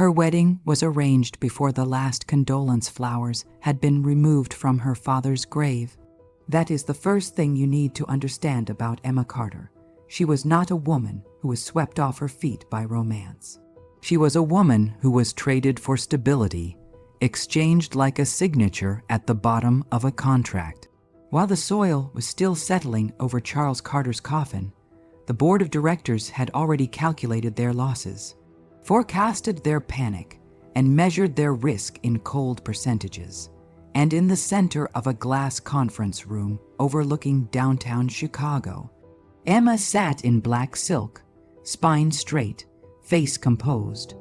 Her wedding was arranged before the last condolence flowers had been removed from her father's grave. That is the first thing you need to understand about Emma Carter. She was not a woman who was swept off her feet by romance. She was a woman who was traded for stability, exchanged like a signature at the bottom of a contract. While the soil was still settling over Charles Carter's coffin, the board of directors had already calculated their losses, forecasted their panic, and measured their risk in cold percentages. And in the center of a glass conference room overlooking downtown Chicago, Emma sat in black silk, spine straight, face composed,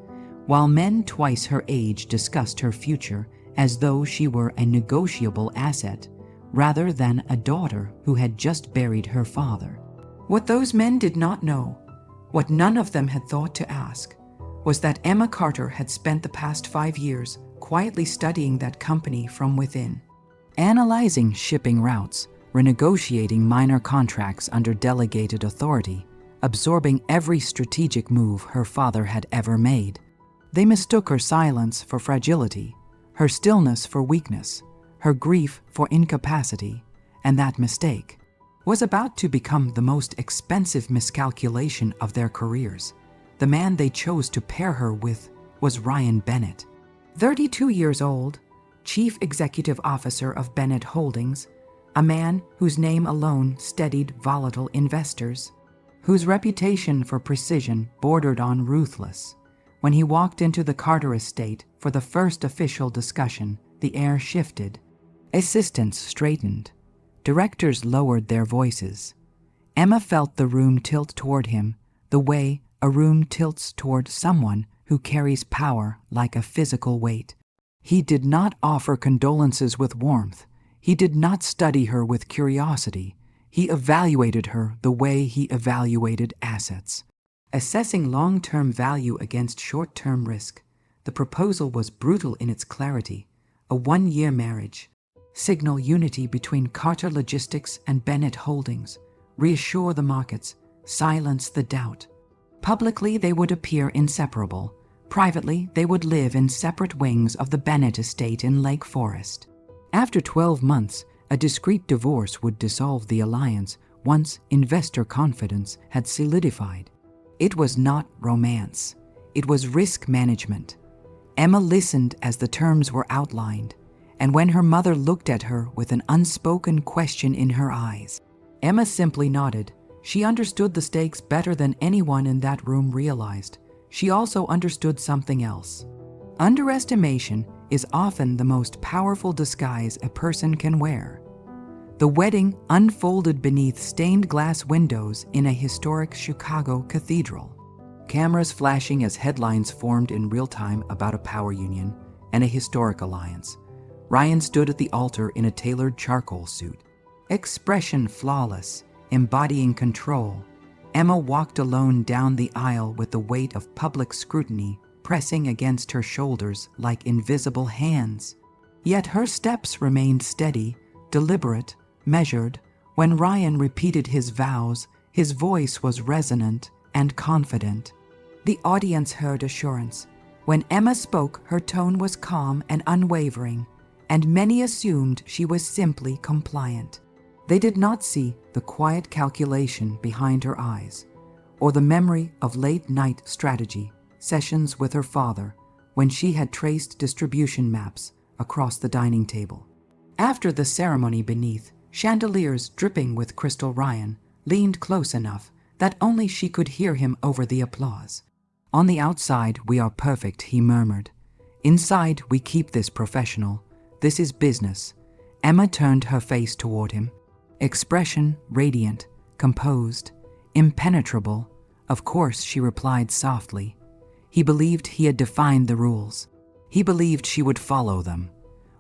while men twice her age discussed her future as though she were a negotiable asset rather than a daughter who had just buried her father. What those men did not know, what none of them had thought to ask, was that Emma Carter had spent the past 5 years quietly studying that company from within, analyzing shipping routes, renegotiating minor contracts under delegated authority, absorbing every strategic move her father had ever made. They mistook her silence for fragility, her stillness for weakness, her grief for incapacity, and that mistake was about to become the most expensive miscalculation of their careers. The man they chose to pair her with was Ryan Bennett, 32 years old, Chief Executive Officer of Bennett Holdings, a man whose name alone steadied volatile investors, whose reputation for precision bordered on ruthless. When he walked into the Carter estate for the first official discussion, the air shifted. Assistants straightened. Directors lowered their voices. Emma felt the room tilt toward him, the way a room tilts toward someone who carries power like a physical weight. He did not offer condolences with warmth. He did not study her with curiosity. He evaluated her the way he evaluated assets, assessing long-term value against short-term risk. The proposal was brutal in its clarity. A 1-year marriage. Signal unity between Carter Logistics and Bennett Holdings. Reassure the markets. Silence the doubt. Publicly, they would appear inseparable. Privately, they would live in separate wings of the Bennett estate in Lake Forest. After 12 months, a discreet divorce would dissolve the alliance once investor confidence had solidified. It was not romance. It was risk management. Emma listened as the terms were outlined, and when her mother looked at her with an unspoken question in her eyes, Emma simply nodded. She understood the stakes better than anyone in that room realized. She also understood something else. Underestimation is often the most powerful disguise a person can wear. The wedding unfolded beneath stained glass windows in a historic Chicago cathedral. Cameras flashing as headlines formed in real time about a power union and a historic alliance. Ryan stood at the altar in a tailored charcoal suit, expression flawless, embodying control. Emma walked alone down the aisle with the weight of public scrutiny pressing against her shoulders like invisible hands. Yet her steps remained steady, deliberate, measured. When Ryan repeated his vows, his voice was resonant and confident. The audience heard assurance. When Emma spoke, her tone was calm and unwavering, and many assumed she was simply compliant. They did not see the quiet calculation behind her eyes, or the memory of late-night strategy sessions with her father when she had traced distribution maps across the dining table. After the ceremony beneath, chandeliers dripping with crystal, Ryan leaned close enough that only she could hear him over the applause. "On the outside, we are perfect," he murmured. "Inside, we keep this professional. This is business." Emma turned her face toward him. Expression radiant, composed, impenetrable. "Of course," she replied softly. He believed he had defined the rules. He believed she would follow them.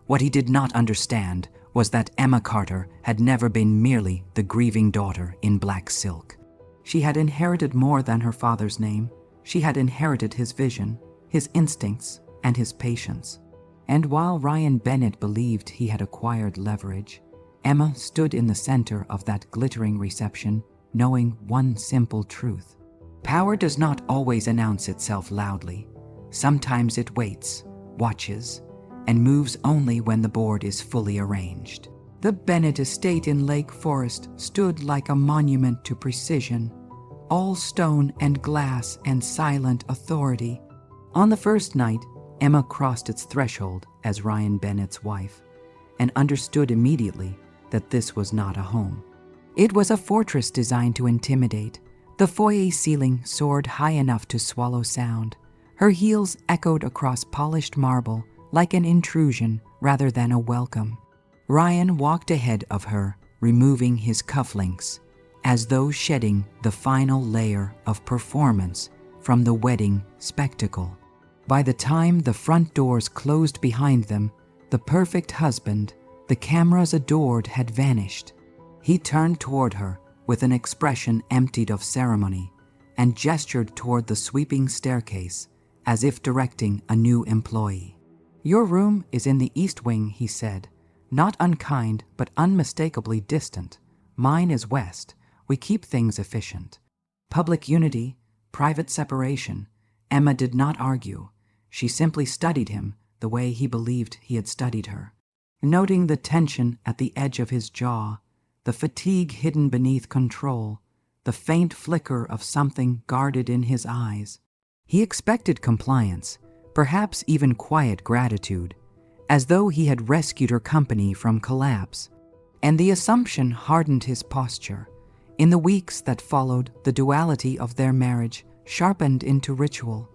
What he did not understand was that Emma Carter had never been merely the grieving daughter in black silk. She had inherited more than her father's name. She had inherited his vision, his instincts, and his patience. And while Ryan Bennett believed he had acquired leverage, Emma stood in the center of that glittering reception, knowing one simple truth. Power does not always announce itself loudly. Sometimes it waits, watches, and moves only when the board is fully arranged. The Bennett estate in Lake Forest stood like a monument to precision, all stone and glass and silent authority. On the first night, Emma crossed its threshold as Ryan Bennett's wife and understood immediately that this was not a home. It was a fortress designed to intimidate. The foyer ceiling soared high enough to swallow sound. Her heels echoed across polished marble like an intrusion rather than a welcome. Ryan walked ahead of her, removing his cufflinks, as though shedding the final layer of performance from the wedding spectacle. By the time the front doors closed behind them, the perfect husband the cameras adored had vanished. He turned toward her with an expression emptied of ceremony and gestured toward the sweeping staircase as if directing a new employee. "Your room is in the east wing," he said, not unkind but unmistakably distant. "Mine is west. We keep things efficient." Public unity, private separation. Emma did not argue. She simply studied him the way he believed he had studied her, noting the tension at the edge of his jaw, the fatigue hidden beneath control, the faint flicker of something guarded in his eyes. He expected compliance, perhaps even quiet gratitude, as though he had rescued her company from collapse. And the assumption hardened his posture. In the weeks that followed, the duality of their marriage sharpened into ritual.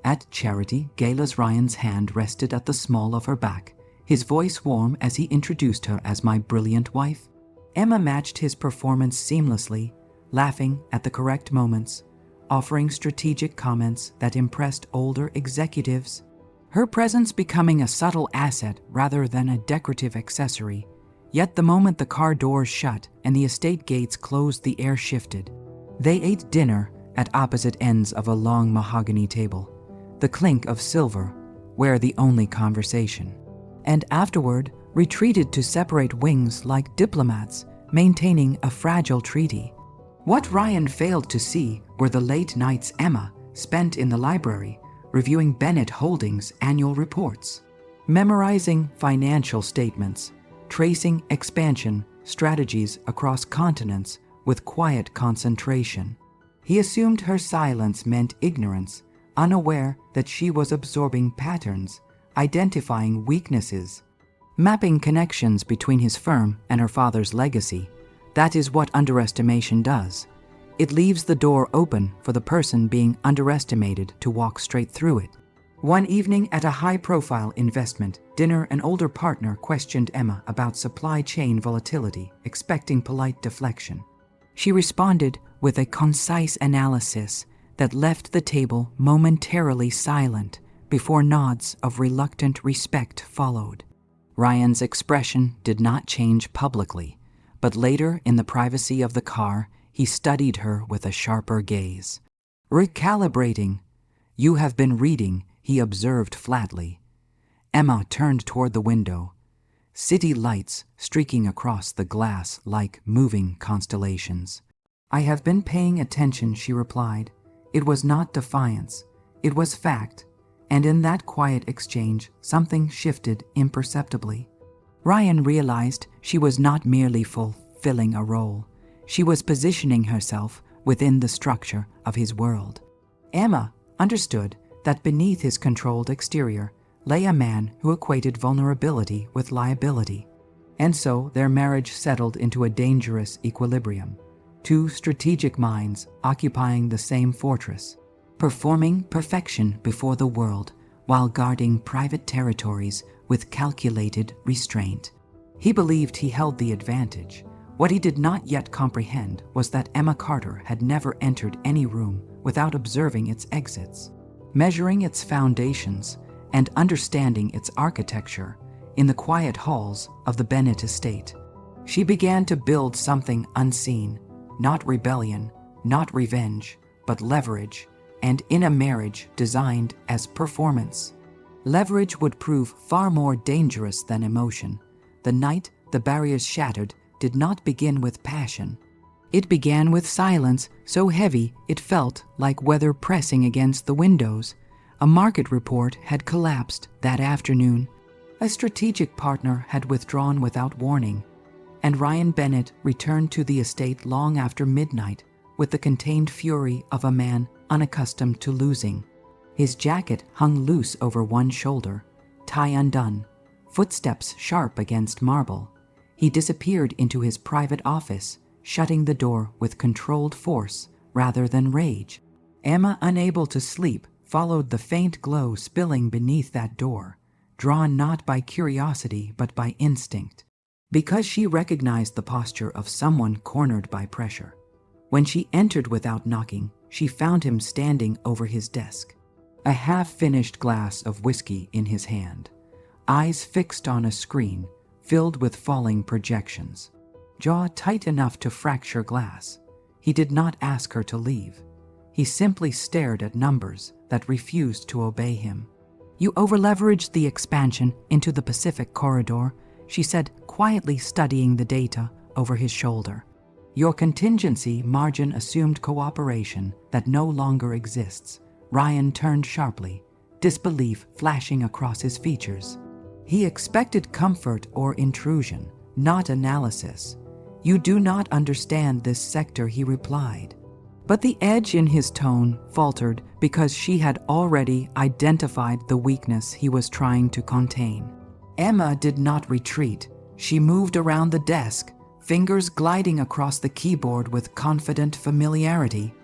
At charity, Gayla's Ryan's hand rested at the small of her back, his voice warm as he introduced her as "my brilliant wife." Emma matched his performance seamlessly, laughing at the correct moments, offering strategic comments that impressed older executives, her presence becoming a subtle asset rather than a decorative accessory. Yet the moment the car doors shut and the estate gates closed, the air shifted. They ate dinner at opposite ends of a long mahogany table, the clink of silver were the only conversation, and afterward retreated to separate wings like diplomats maintaining a fragile treaty. What Ryan failed to see were the late nights Emma spent in the library reviewing Bennett Holdings' annual reports, memorizing financial statements, tracing expansion strategies across continents with quiet concentration. He assumed her silence meant ignorance, unaware that she was absorbing patterns, identifying weaknesses, mapping connections between his firm and her father's legacy. That is what underestimation does. It leaves the door open for the person being underestimated to walk straight through it. One evening at a high-profile investment dinner, an older partner questioned Emma about supply chain volatility, expecting polite deflection. She responded with a concise analysis that left the table momentarily silent before nods of reluctant respect followed. Ryan's expression did not change publicly, but later in the privacy of the car, he studied her with a sharper gaze. "Recalibrating. You have been reading," he observed flatly. Emma turned toward the window, city lights streaking across the glass like moving constellations. "I have been paying attention," she replied. It was not defiance, it was fact, and in that quiet exchange something shifted imperceptibly. Ryan realized she was not merely fulfilling a role. She was positioning herself within the structure of his world. Emma understood that beneath his controlled exterior lay a man who equated vulnerability with liability, and so their marriage settled into a dangerous equilibrium. Two strategic minds occupying the same fortress, performing perfection before the world while guarding private territories with calculated restraint. He believed he held the advantage. What he did not yet comprehend was that Emma Carter had never entered any room without observing its exits, measuring its foundations, and understanding its architecture in the quiet halls of the Bennett estate. She began to build something unseen, not rebellion, not revenge, but leverage, and in a marriage designed as performance. Leverage would prove far more dangerous than emotion. The night the barriers shattered did not begin with passion. It began with silence so heavy it felt like weather pressing against the windows, A market report had collapsed that afternoon. A strategic partner had withdrawn without warning, and Ryan Bennett returned to the estate long after midnight with the contained fury of a man unaccustomed to losing. His jacket hung loose over one shoulder, tie undone, footsteps sharp against marble. He disappeared into his private office, shutting the door with controlled force rather than rage. Emma, unable to sleep, followed the faint glow spilling beneath that door, drawn not by curiosity but by instinct, because she recognized the posture of someone cornered by pressure. When she entered without knocking, she found him standing over his desk, a half-finished glass of whiskey in his hand, eyes fixed on a screen filled with falling projections, jaw tight enough to fracture glass. He did not ask her to leave. He simply stared at numbers that refused to obey him. "You overleveraged the expansion into the Pacific corridor," she said, quietly studying the data over his shoulder. "Your contingency margin assumed cooperation that no longer exists." Ryan turned sharply, disbelief flashing across his features. He expected comfort or intrusion, not analysis. "You do not understand this sector," he replied. But the edge in his tone faltered because she had already identified the weakness he was trying to contain. Emma did not retreat. She moved around the desk, fingers gliding across the keyboard with confident familiarity,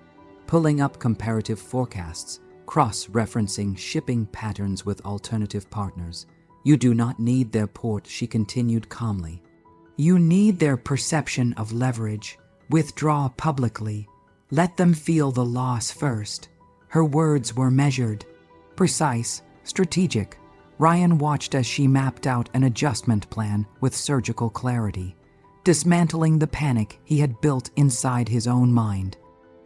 pulling up comparative forecasts, cross-referencing shipping patterns with alternative partners. "You do not need their port," she continued calmly. "You need their perception of leverage. Withdraw publicly. Let them feel the loss first." Her words were measured, precise, strategic. Ryan watched as she mapped out an adjustment plan with surgical clarity, dismantling the panic he had built inside his own mind.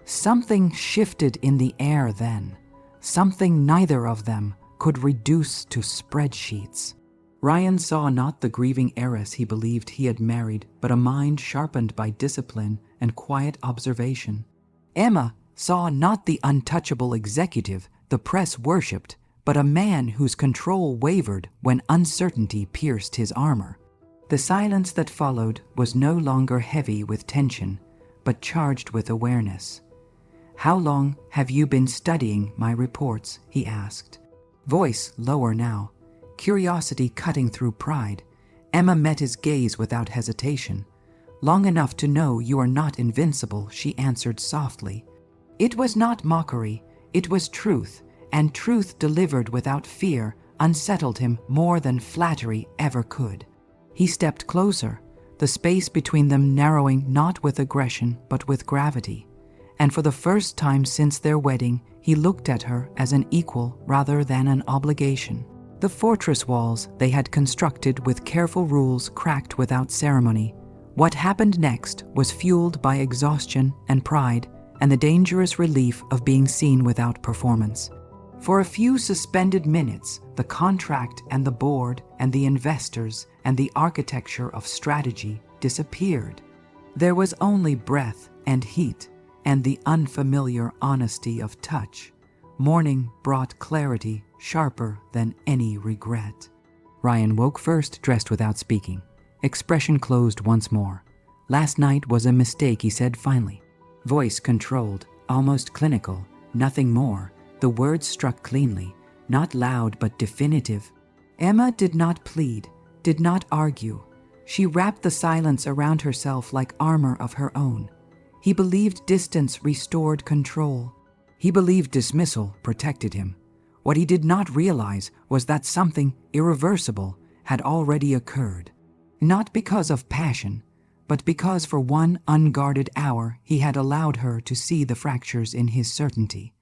Something shifted in the air then, something neither of them could reduce to spreadsheets. Ryan saw not the grieving heiress he believed he had married, but a mind sharpened by discipline and quiet observation. Emma saw not the untouchable executive the press worshipped, but a man whose control wavered when uncertainty pierced his armor. The silence that followed was no longer heavy with tension, but charged with awareness. "How long have you been studying my reports?" he asked. Voice lower now, curiosity cutting through pride. Emma met his gaze without hesitation. "Long enough to know you are not invincible," she answered softly. It was not mockery, it was truth, and truth delivered without fear unsettled him more than flattery ever could. He stepped closer, the space between them narrowing not with aggression but with gravity. And for the first time since their wedding, he looked at her as an equal rather than an obligation. The fortress walls they had constructed with careful rules cracked without ceremony. What happened next was fueled by exhaustion and pride and the dangerous relief of being seen without performance. For a few suspended minutes, the contract and the board and the investors and the architecture of strategy disappeared. There was only breath and heat and the unfamiliar honesty of touch. Morning brought clarity sharper than any regret. Ryan woke first, dressed without speaking. Expression closed once more. "Last night was a mistake," he said finally. Voice controlled, almost clinical, nothing more. The words struck cleanly, not loud but definitive. Emma did not plead, did not argue. She wrapped the silence around herself like armor of her own. He believed distance restored control. He believed dismissal protected him. What he did not realize was that something irreversible had already occurred. Not because of passion, but because for one unguarded hour he had allowed her to see the fractures in his certainty.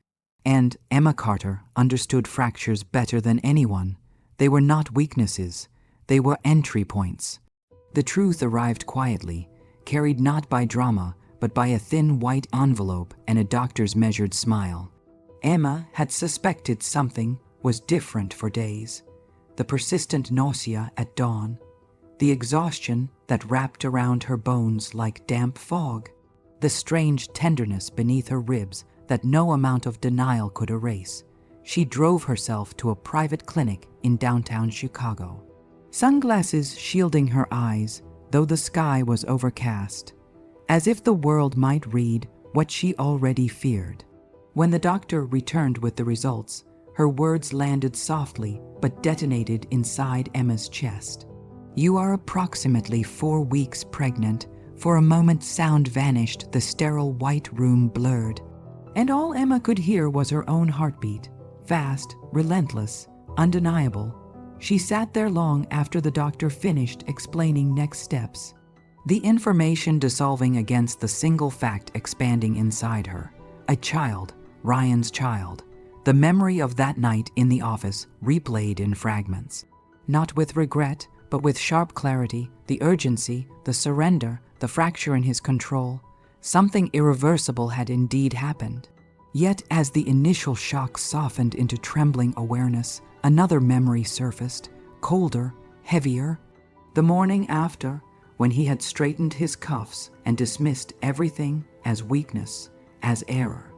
And Emma Carter understood fractures better than anyone. They were not weaknesses, they were entry points. The truth arrived quietly, carried not by drama, but by a thin white envelope and a doctor's measured smile. Emma had suspected something was different for days. The persistent nausea at dawn, the exhaustion that wrapped around her bones like damp fog, the strange tenderness beneath her ribs that no amount of denial could erase. she drove herself to a private clinic in downtown Chicago. Sunglasses shielding her eyes, though the sky was overcast, as if the world might read what she already feared. When the doctor returned with the results, her words landed softly but detonated inside Emma's chest. "You are approximately 4 weeks pregnant." For a moment sound vanished, the sterile white room blurred, and all Emma could hear was her own heartbeat, fast, relentless, undeniable. She sat there long after the doctor finished explaining next steps, the information dissolving against the single fact expanding inside her. A child, Ryan's child. The memory of that night in the office replayed in fragments. Not with regret, but with sharp clarity, the urgency, the surrender, the fracture in his control. Something irreversible had indeed happened. Yet as the initial shock softened into trembling awareness, another memory surfaced, colder, heavier. The morning after, when he had straightened his cuffs and dismissed everything as weakness, as error,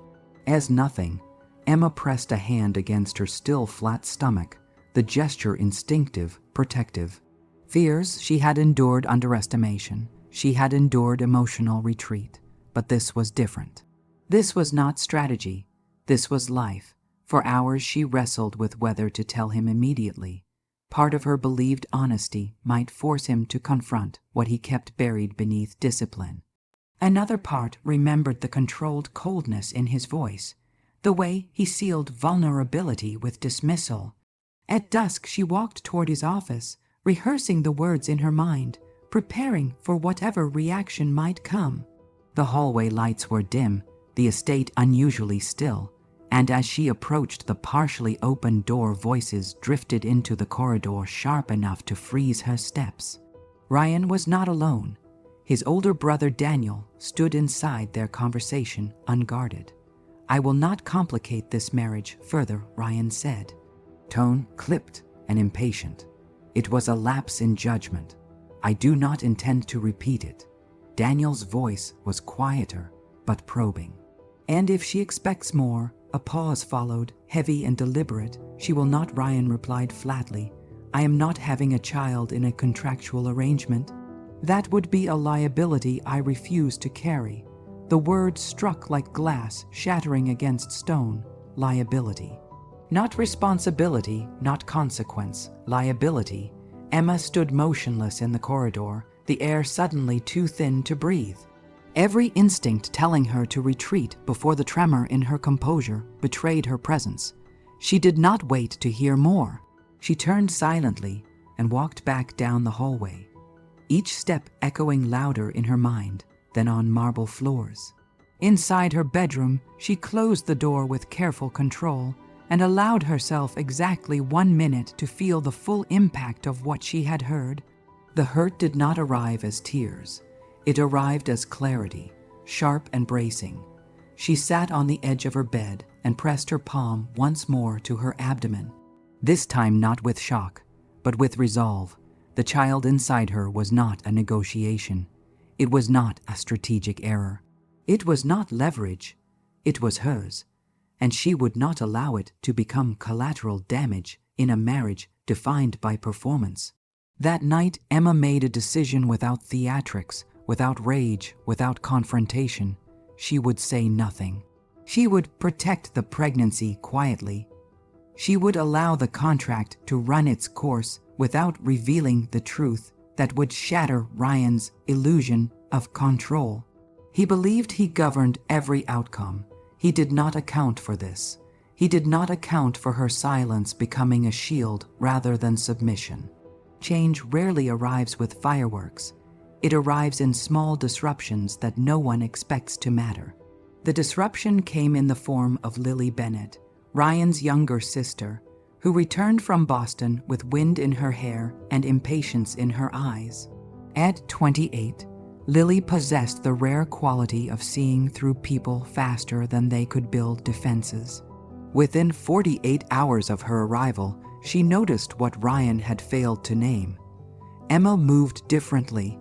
as nothing, Emma pressed a hand against her still flat stomach, the gesture instinctive, protective. Fears she had endured underestimation. She had endured emotional retreat. But this was different. This was not strategy. This was life. For hours she wrestled with whether to tell him immediately. Part of her believed honesty might force him to confront what he kept buried beneath discipline. Another part remembered the controlled coldness in his voice, the way he sealed vulnerability with dismissal. At dusk she walked toward his office, rehearsing the words in her mind, preparing for whatever reaction might come. The hallway lights were dim, the estate unusually still, and as she approached the partially open door, voices drifted into the corridor sharp enough to freeze her steps. Ryan was not alone. His older brother Daniel stood inside their conversation, unguarded. "I will not complicate this marriage further," Ryan said, tone clipped and impatient. It was a lapse in judgment. "I do not intend to repeat it." Daniel's voice was quieter, but probing. "And if she expects more," a pause followed, heavy and deliberate. "She will not," Ryan replied flatly. "I am not having a child in a contractual arrangement. That would be a liability I refuse to carry." The word struck like glass shattering against stone. Liability. Not responsibility, not consequence. Liability. Emma stood motionless in the corridor, the air suddenly too thin to breathe. Every instinct telling her to retreat before the tremor in her composure betrayed her presence. She did not wait to hear more. She turned silently and walked back down the hallway, each step echoing louder in her mind than on marble floors. Inside her bedroom, she closed the door with careful control and allowed herself exactly 1 minute to feel the full impact of what she had heard. The hurt did not arrive as tears. It arrived as clarity, sharp and bracing. She sat on the edge of her bed and pressed her palm once more to her abdomen. This time not with shock, but with resolve. The child inside her was not a negotiation. It was not a strategic error. It was not leverage. It was hers. And she would not allow it to become collateral damage in a marriage defined by performance. That night, Emma made a decision without theatrics, without rage, without confrontation. She would say nothing. She would protect the pregnancy quietly. She would allow the contract to run its course without revealing the truth that would shatter Ryan's illusion of control. He believed he governed every outcome. He did not account for this. He did not account for her silence becoming a shield rather than submission. Change rarely arrives with fireworks. It arrives in small disruptions that no one expects to matter. The disruption came in the form of Lily Bennett, Ryan's younger sister, who returned from Boston with wind in her hair and impatience in her eyes. At 28, Lily possessed the rare quality of seeing through people faster than they could build defenses. Within 48 hours of her arrival, she noticed what Ryan had failed to name. Emma moved differently.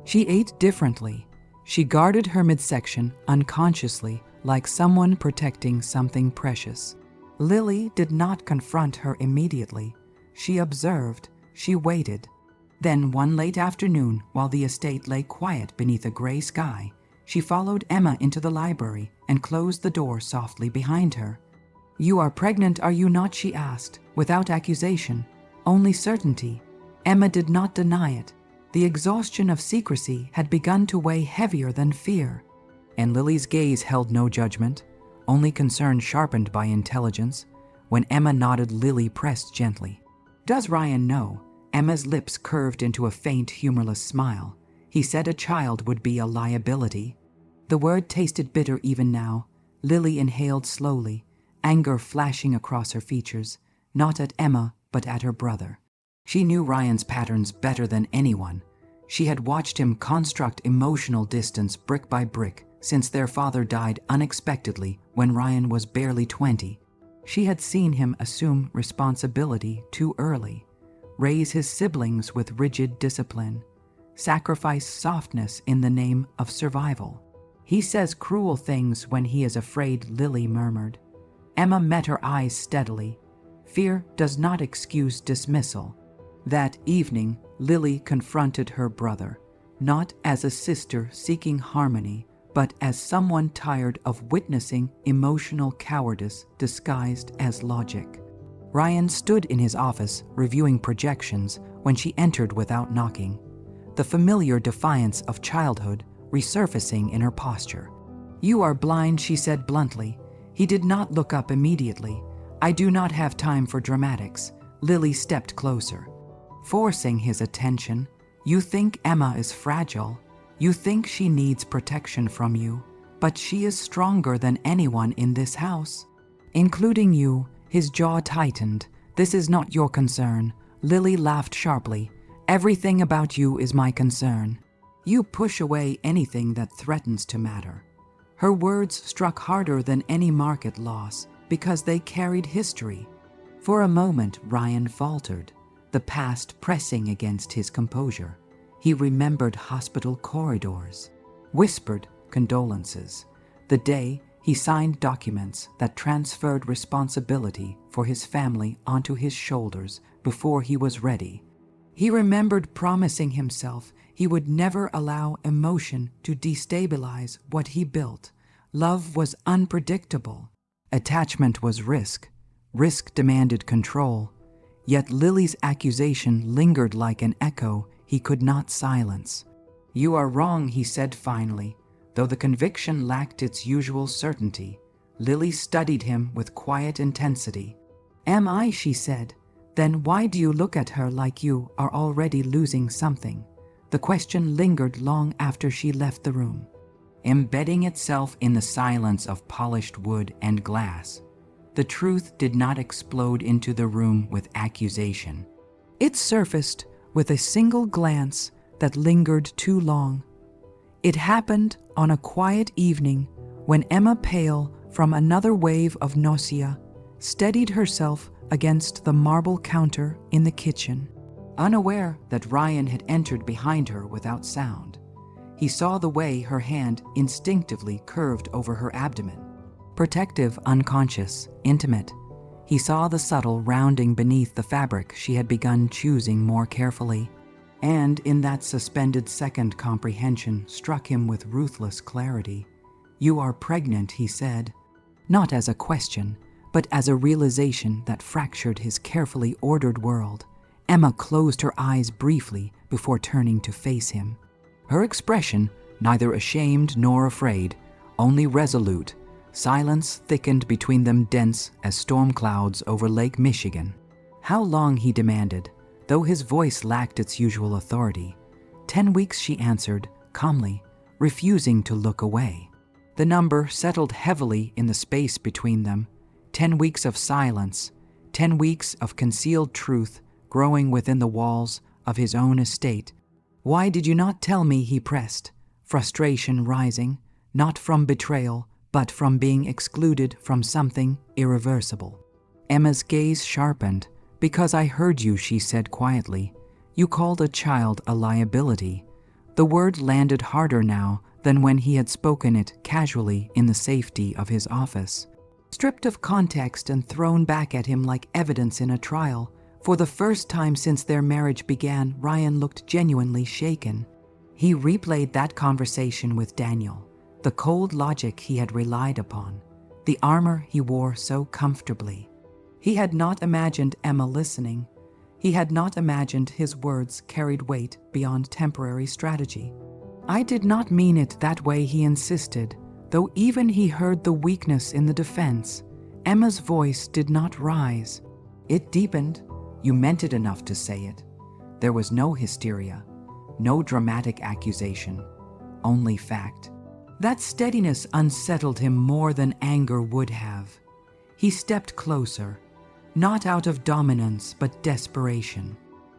She ate differently. She guarded her midsection unconsciously, like someone protecting something precious. Lily did not confront her immediately. She observed, she waited. Then one late afternoon, while the estate lay quiet beneath a gray sky, she followed Emma into the library and closed the door softly behind her. "You are pregnant, are you not?" she asked, without accusation, only certainty. Emma did not deny it. The exhaustion of secrecy had begun to weigh heavier than fear. And Lily's gaze held no judgment, only concern sharpened by intelligence. When Emma nodded, Lily pressed gently. "Does Ryan know?" Emma's lips curved into a faint, humorless smile. "He said a child would be a liability." The word tasted bitter even now. Lily inhaled slowly, anger flashing across her features, not at Emma, but at her brother. She knew Ryan's patterns better than anyone. She had watched him construct emotional distance brick by brick since their father died unexpectedly when Ryan was barely 20. She had seen him assume responsibility too early, raise his siblings with rigid discipline, sacrifice softness in the name of survival. "He says cruel things when he is afraid," Lily murmured. Emma met her eyes steadily. Fear does not excuse dismissal. That evening, Lily confronted her brother, not as a sister seeking harmony, but as someone tired of witnessing emotional cowardice disguised as logic. Ryan stood in his office reviewing projections when she entered without knocking, the familiar defiance of childhood resurfacing in her posture. "You are blind," she said bluntly. He did not look up immediately. "I do not have time for dramatics." Lily stepped closer, forcing his attention. "You think Emma is fragile. You think she needs protection from you. But she is stronger than anyone in this house, including you." His jaw tightened. "This is not your concern." Lily laughed sharply. "Everything about you is my concern. You push away anything that threatens to matter." Her words struck harder than any market loss because they carried history. For a moment, Ryan faltered, the past pressing against his composure. He remembered hospital corridors, whispered condolences, the day he signed documents that transferred responsibility for his family onto his shoulders before he was ready. He remembered promising himself he would never allow emotion to destabilize what he built. Love was unpredictable. Attachment was risk. Risk demanded control. Yet Lily's accusation lingered like an echo he could not silence. "You are wrong," he said finally, though the conviction lacked its usual certainty. Lily studied him with quiet intensity. "Am I?" she said. "Then why do you look at her like you are already losing something?" The question lingered long after she left the room, embedding itself in the silence of polished wood and glass. The truth did not explode into the room with accusation. It surfaced with a single glance that lingered too long. It happened on a quiet evening when Emma, pale from another wave of nausea, steadied herself against the marble counter in the kitchen, unaware that Ryan had entered behind her without sound. He saw the way her hand instinctively curved over her abdomen. Protective, unconscious, intimate. He saw the subtle rounding beneath the fabric she had begun choosing more carefully. And in that suspended second, comprehension struck him with ruthless clarity. "You are pregnant," he said, not as a question, but as a realization that fractured his carefully ordered world. Emma closed her eyes briefly before turning to face him. Her expression, neither ashamed nor afraid, only resolute. Silence thickened between them, dense as storm clouds over Lake Michigan. "How long?" he demanded, though his voice lacked its usual authority. 10 weeks, she answered, calmly, refusing to look away. The number settled heavily in the space between them. 10 weeks of silence, 10 weeks of concealed truth growing within the walls of his own estate. "Why did you not tell me?" he pressed, frustration rising, not from betrayal, but from being excluded from something irreversible. Emma's gaze sharpened. "Because I heard you," she said quietly. "You called a child a liability." The word landed harder now than when he had spoken it casually in the safety of his office. stripped of context and thrown back at him like evidence in a trial. For the first time since their marriage began, Ryan looked genuinely shaken. He replayed that conversation with Daniel, the cold logic he had relied upon, the armor he wore so comfortably. He had not imagined Emma listening. He had not imagined his words carried weight beyond temporary strategy. "I did not mean it that way," he insisted, though even he heard the weakness in the defense. Emma's voice did not rise. It deepened. "You meant it enough to say it." There was no hysteria, no dramatic accusation, only fact. That steadiness unsettled him more than anger would have. He stepped closer, not out of dominance but desperation.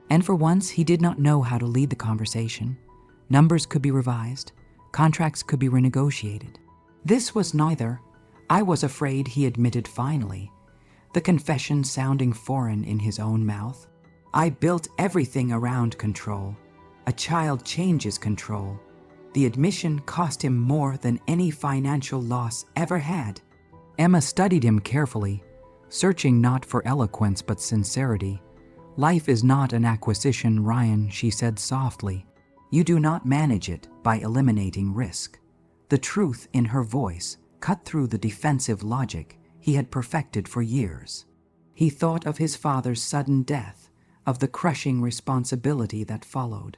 And for once, he did not know how to lead the conversation. Numbers could be revised, contracts could be renegotiated. This was neither. "I was afraid," he admitted finally, the confession sounding foreign in his own mouth. "I built everything around control. A child changes control." The admission cost him more than any financial loss ever had. Emma studied him carefully, searching not for eloquence but sincerity. "Life is not an acquisition, Ryan," she said softly. "You do not manage it by eliminating risk." The truth in her voice cut through the defensive logic he had perfected for years. He thought of his father's sudden death, of the crushing responsibility that followed,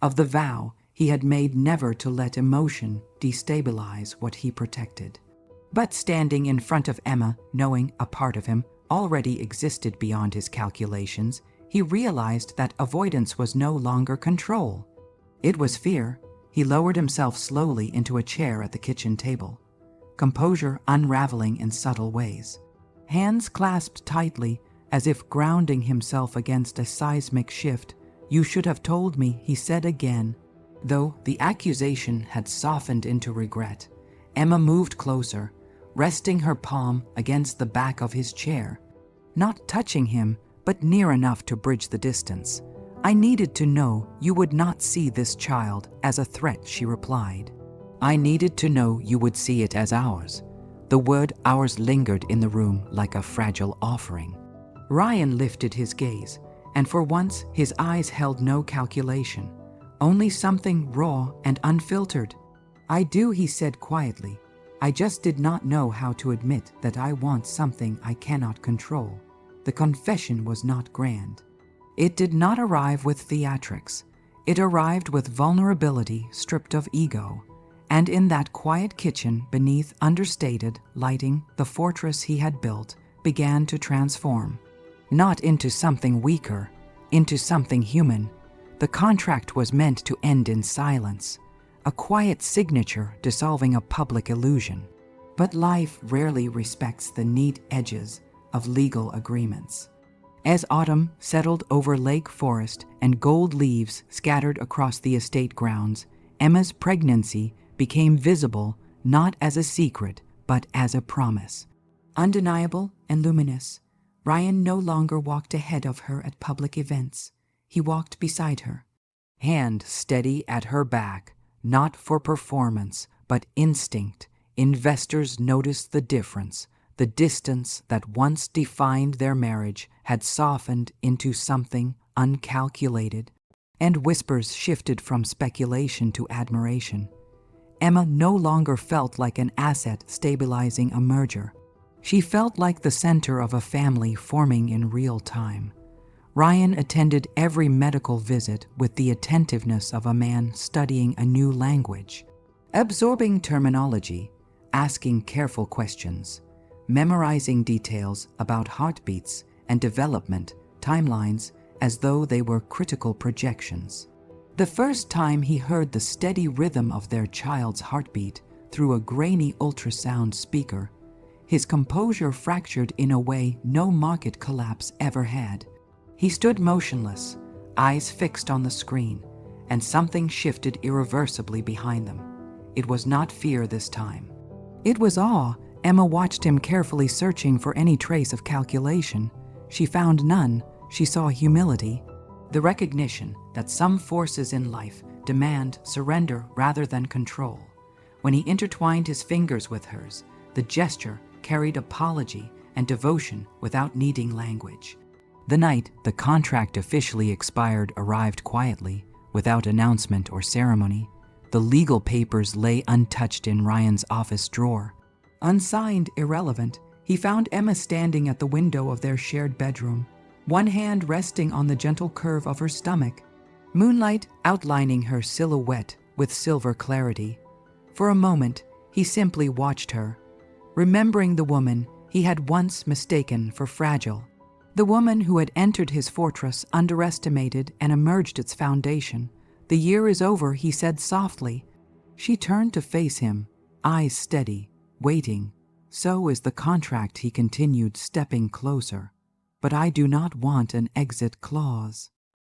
of the vow he had made never to let emotion destabilize what he protected. But standing in front of Emma, knowing a part of him already existed beyond his calculations, he realized that avoidance was no longer control. It was fear. He lowered himself slowly into a chair at the kitchen table, composure unraveling in subtle ways. Hands clasped tightly, as if grounding himself against a seismic shift. "You should have told me," he said again. Though the accusation had softened into regret, Emma moved closer, resting her palm against the back of his chair, not touching him, but near enough to bridge the distance. "I needed to know you would not see this child as a threat," she replied. "I needed to know you would see it as ours." The word "ours" lingered in the room like a fragile offering. Ryan lifted his gaze, and for once his eyes held no calculation, only something raw and unfiltered. "I do," he said quietly. "I just did not know how to admit that I want something I cannot control." The confession was not grand. It did not arrive with theatrics. It arrived with vulnerability stripped of ego. And in that quiet kitchen beneath understated lighting, the fortress he had built began to transform. Not into something weaker, into something human. The contract was meant to end in silence, a quiet signature dissolving a public illusion. But life rarely respects the neat edges of legal agreements. As autumn settled over Lake Forest and gold leaves scattered across the estate grounds, Emma's pregnancy became visible not as a secret, but as a promise. Undeniable and luminous, Ryan no longer walked ahead of her at public events. He walked beside her, hand steady at her back, not for performance, but instinct. Investors noticed the difference. The distance that once defined their marriage had softened into something uncalculated, and whispers shifted from speculation to admiration. Emma no longer felt like an asset stabilizing a merger. She felt like the center of a family forming in real time. Ryan attended every medical visit with the attentiveness of a man studying a new language, absorbing terminology, asking careful questions, memorizing details about heartbeats and development timelines as though they were critical projections. The first time he heard the steady rhythm of their child's heartbeat through a grainy ultrasound speaker, his composure fractured in a way no market collapse ever had. He stood motionless, eyes fixed on the screen, and something shifted irreversibly behind them. It was not fear this time. It was awe. Emma watched him carefully, searching for any trace of calculation. She found none. She saw humility, the recognition that some forces in life demand surrender rather than control. When he intertwined his fingers with hers, the gesture carried apology and devotion without needing language. The night the contract officially expired arrived quietly, without announcement or ceremony. The legal papers lay untouched in Ryan's office drawer. Unsigned, irrelevant, he found Emma standing at the window of their shared bedroom, one hand resting on the gentle curve of her stomach, moonlight outlining her silhouette with silver clarity. For a moment, he simply watched her, remembering the woman he had once mistaken for fragile, the woman who had entered his fortress underestimated and emerged its foundation. "The year is over," he said softly. She turned to face him, eyes steady, waiting. "So is the contract," he continued, stepping closer. "But I do not want an exit clause.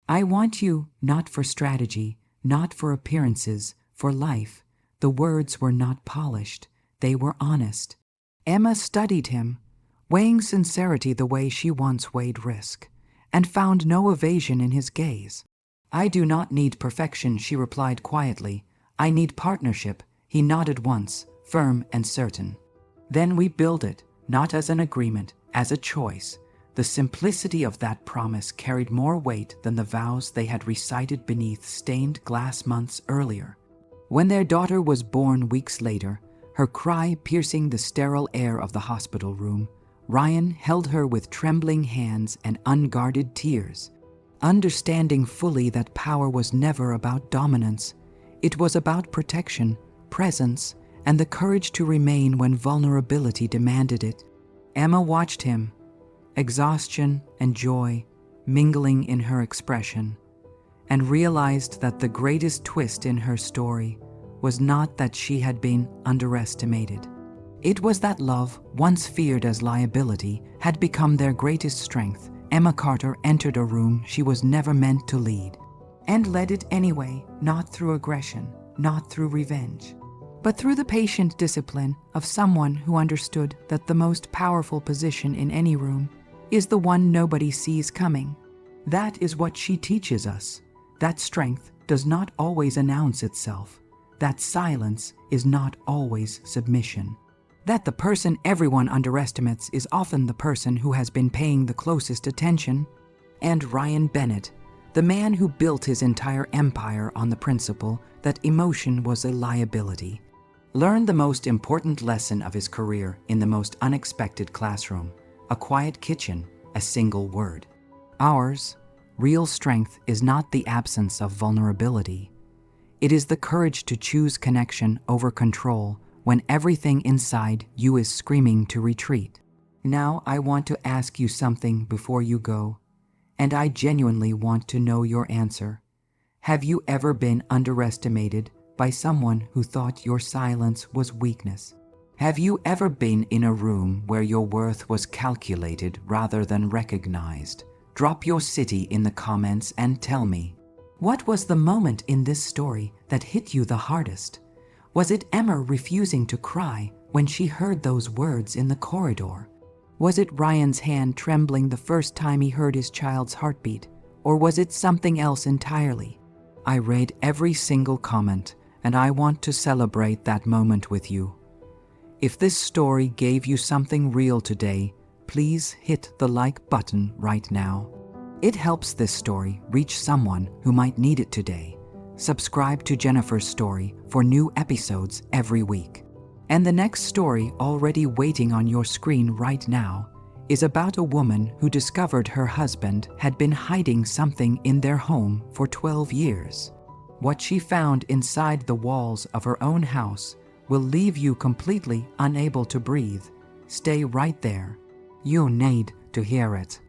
I want you not for strategy, not for appearances, for life." The words were not polished. They were honest. Emma studied him, weighing sincerity the way she once weighed risk, and found no evasion in his gaze. "I do not need perfection," she replied quietly. "I need partnership." He nodded once, firm and certain. "Then we build it, not as an agreement, as a choice." The simplicity of that promise carried more weight than the vows they had recited beneath stained glass months earlier. When their daughter was born weeks later, her cry piercing the sterile air of the hospital room, Ryan held her with trembling hands and unguarded tears, understanding fully that power was never about dominance. It was about protection, presence, and the courage to remain when vulnerability demanded it. Emma watched him, exhaustion and joy mingling in her expression, and realized that the greatest twist in her story was not that she had been underestimated. It was that love, once feared as liability, had become their greatest strength. Emma Carter entered a room she was never meant to lead, and led it anyway, not through aggression, not through revenge, but through the patient discipline of someone who understood that the most powerful position in any room is the one nobody sees coming. That is what she teaches us. That strength does not always announce itself. That silence is not always submission. That the person everyone underestimates is often the person who has been paying the closest attention. And Ryan Bennett, the man who built his entire empire on the principle that emotion was a liability, learned the most important lesson of his career in the most unexpected classroom: a quiet kitchen, a single word. Ours, real strength is not the absence of vulnerability. It is the courage to choose connection over control when everything inside you is screaming to retreat. Now I want to ask you something before you go, and I genuinely want to know your answer. Have you ever been underestimated by someone who thought your silence was weakness? Have you ever been in a room where your worth was calculated rather than recognized? Drop your city in the comments and tell me. What was the moment in this story that hit you the hardest? Was it Emma refusing to cry when she heard those words in the corridor? Was it Ryan's hand trembling the first time he heard his child's heartbeat? Or was it something else entirely? I read every single comment, and I want to celebrate that moment with you. If this story gave you something real today, please hit the like button right now. It helps this story reach someone who might need it today. Subscribe to Jennifer's Story for new episodes every week. And the next story, already waiting on your screen right now, is about a woman who discovered her husband had been hiding something in their home for 12 years. What she found inside the walls of her own house will leave you completely unable to breathe. Stay right there. You need to hear it.